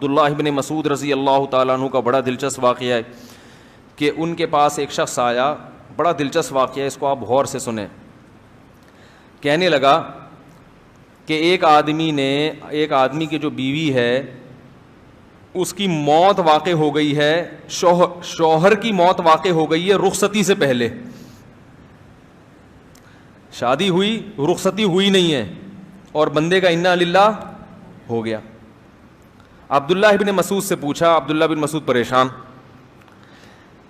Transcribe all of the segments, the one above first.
عبداللہ ابن مسعود رضی اللہ تعالیٰ عنہ کا بڑا دلچسپ واقعہ ہے کہ ان کے پاس ایک شخص آیا. بڑا دلچسپ واقعہ ہے, اس کو آپ غور سے سنیں. کہنے لگا کہ ایک آدمی کی جو بیوی ہے اس کی موت واقع ہو گئی ہے, شوہر کی موت واقع ہو گئی ہے رخصتی سے پہلے. شادی ہوئی, رخصتی ہوئی نہیں ہے, اور بندے کا انا للہ ہو گیا. عبداللہ ابن مسعود سے پوچھا, عبداللہ بن مسعود پریشان.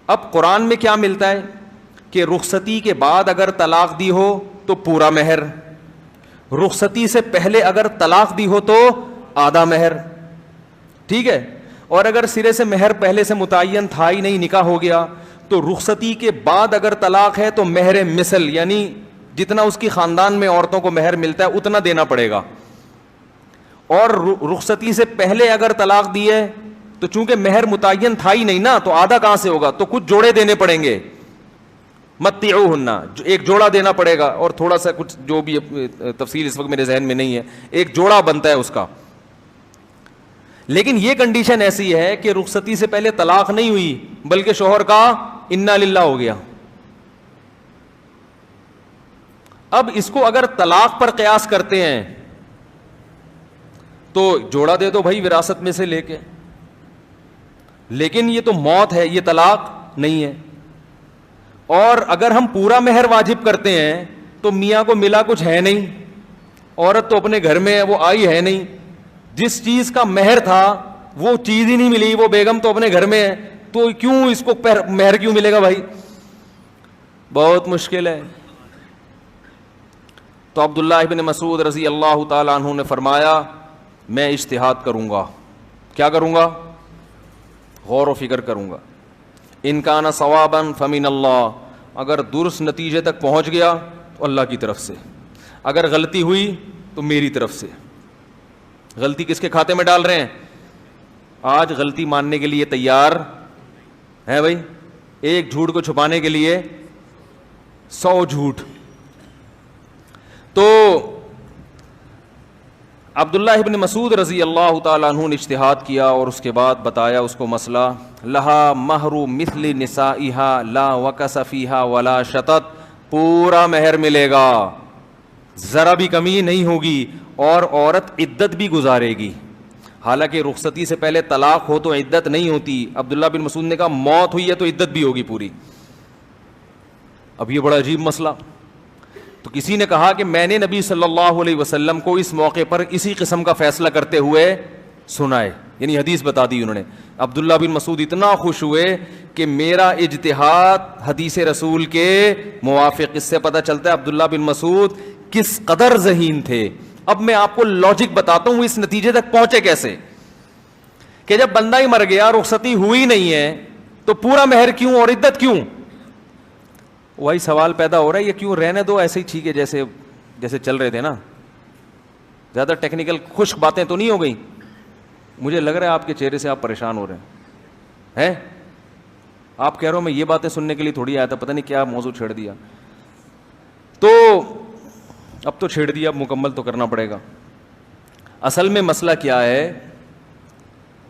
اب قرآن میں کیا ملتا ہے کہ رخصتی کے بعد اگر طلاق دی ہو تو پورا مہر, رخصتی سے پہلے اگر طلاق دی ہو تو آدھا مہر, ٹھیک ہے. اور اگر سرے سے مہر پہلے سے متعین تھا ہی نہیں, نکاح ہو گیا, تو رخصتی کے بعد اگر طلاق ہے تو مہر مثل, یعنی جتنا اس کی خاندان میں عورتوں کو مہر ملتا ہے اتنا دینا پڑے گا. اور رخصتی سے پہلے اگر طلاق دی ہے تو چونکہ مہر متعین تھا ہی نہیں نا, تو آدھا کہاں سے ہوگا, تو کچھ جوڑے دینے پڑیں گے. متعوہن, ایک جوڑا دینا پڑے گا, اور تھوڑا سا کچھ جو بھی تفصیل اس وقت میرے ذہن میں نہیں ہے, ایک جوڑا بنتا ہے اس کا. لیکن یہ کنڈیشن ایسی ہے کہ رخصتی سے پہلے طلاق نہیں ہوئی بلکہ شوہر کا انا للہ ہو گیا. اب اس کو اگر طلاق پر قیاس کرتے ہیں تو جوڑا دے دو بھائی وراثت میں سے لے کے, لیکن یہ تو موت ہے, یہ طلاق نہیں ہے. اور اگر ہم پورا مہر واجب کرتے ہیں تو میاں کو ملا کچھ ہے نہیں, عورت تو اپنے گھر میں ہے, وہ آئی ہے نہیں, جس چیز کا مہر تھا وہ چیز ہی نہیں ملی, وہ بیگم تو اپنے گھر میں ہے, تو کیوں اس کو مہر کیوں ملے گا بھائی, بہت مشکل ہے. تو عبداللہ ابن مسعود رضی اللہ تعالیٰ عنہ نے فرمایا میں اجتہاد کروں گا. کیا کروں گا؟ غور و فکر کروں گا. ان کان صوابا فمن اللہ, اگر درست نتیجے تک پہنچ گیا تو اللہ کی طرف سے, اگر غلطی ہوئی تو میری طرف سے. غلطی کس کے کھاتے میں ڈال رہے ہیں؟ آج غلطی ماننے کے لیے تیار ہے بھائی, ایک جھوٹ کو چھپانے کے لیے 100 جھوٹ. تو عبداللہ ابن مسعود رضی اللہ تعالیٰ عنہ نے اجتہاد کیا اور اس کے بعد بتایا اس کو مسئلہ. لہا مہر مثل نسائہا لا وکس فیہا ولا شطط, پورا مہر ملے گا, ذرا بھی کمی نہیں ہوگی, اور عورت عدت بھی گزارے گی. حالانکہ رخصتی سے پہلے طلاق ہو تو عدت نہیں ہوتی. عبداللہ بن مسعود نے کہا موت ہوئی ہے تو عدت بھی ہوگی پوری. اب یہ بڑا عجیب مسئلہ. تو کسی نے کہا کہ میں نے نبی صلی اللہ علیہ وسلم کو اس موقع پر اسی قسم کا فیصلہ کرتے ہوئے سنا ہے, یعنی حدیث بتا دی انہوں نے. عبداللہ بن مسعود اتنا خوش ہوئے کہ میرا اجتہاد حدیث رسول کے موافق. اس سے پتہ چلتا ہے عبداللہ بن مسعود کس قدر ذہین تھے. اب میں آپ کو لاجک بتاتا ہوں اس نتیجے تک پہنچے کیسے, کہ جب بندہ ہی مر گیا, رخصتی ہوئی نہیں ہے, تو پورا مہر کیوں اور عدت کیوں؟ وہی سوال پیدا ہو رہا ہے, یہ کیوں رہنے دو ایسے ہی ٹھیک ہے جیسے چل رہے تھے نا, زیادہ ٹیکنیکل خشک باتیں تو نہیں ہو گئی. مجھے لگ رہا ہے آپ کے چہرے سے آپ پریشان ہو رہے ہیں. آپ کہہ رہے ہو میں یہ باتیں سننے کے لیے تھوڑی آیا تھا, پتہ نہیں کیا موضوع چھیڑ دیا. تو اب تو چھیڑ دیا, اب مکمل تو کرنا پڑے گا. اصل میں مسئلہ کیا ہے,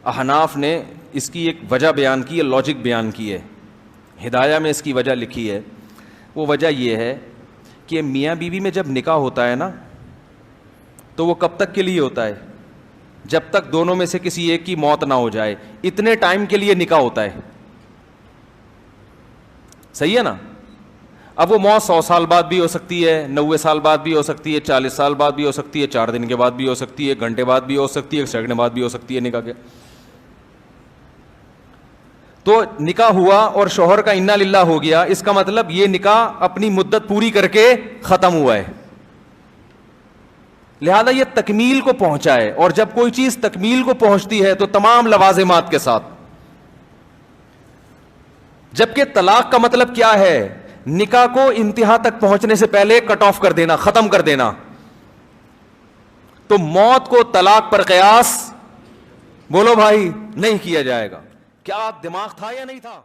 احناف نے اس کی ایک وجہ بیان کی ہے, لاجک بیان کی ہے, ہدایہ میں اس کی وجہ لکھی ہے. وہ وجہ یہ ہے کہ میاں بیوی میں جب نکاح ہوتا ہے نا تو وہ کب تک کے لیے ہوتا ہے؟ جب تک دونوں میں سے کسی ایک کی موت نہ ہو جائے, اتنے ٹائم کے لیے نکاح ہوتا ہے. صحیح ہے نا. اب وہ موت 100 سال بعد بھی ہو سکتی ہے, 90 سال بعد بھی ہو سکتی ہے, 40 سال بعد بھی ہو سکتی ہے, 4 دن کے بعد بھی ہو سکتی ہے, 1 گھنٹے بعد بھی ہو سکتی ہے, 1 سیکنڈ بعد بھی ہو سکتی ہے نکاح کے. تو نکاح ہوا اور شوہر کا انا للہ ہو گیا, اس کا مطلب یہ نکاح اپنی مدت پوری کر کے ختم ہوا ہے. لہذا یہ تکمیل کو پہنچا ہے, اور جب کوئی چیز تکمیل کو پہنچتی ہے تو تمام لوازمات کے ساتھ. جبکہ طلاق کا مطلب کیا ہے؟ نکاح کو انتہا تک پہنچنے سے پہلے کٹ آف کر دینا, ختم کر دینا. تو موت کو طلاق پر قیاس بولو بھائی نہیں کیا جائے گا. کیا دماغ تھا یا نہیں تھا؟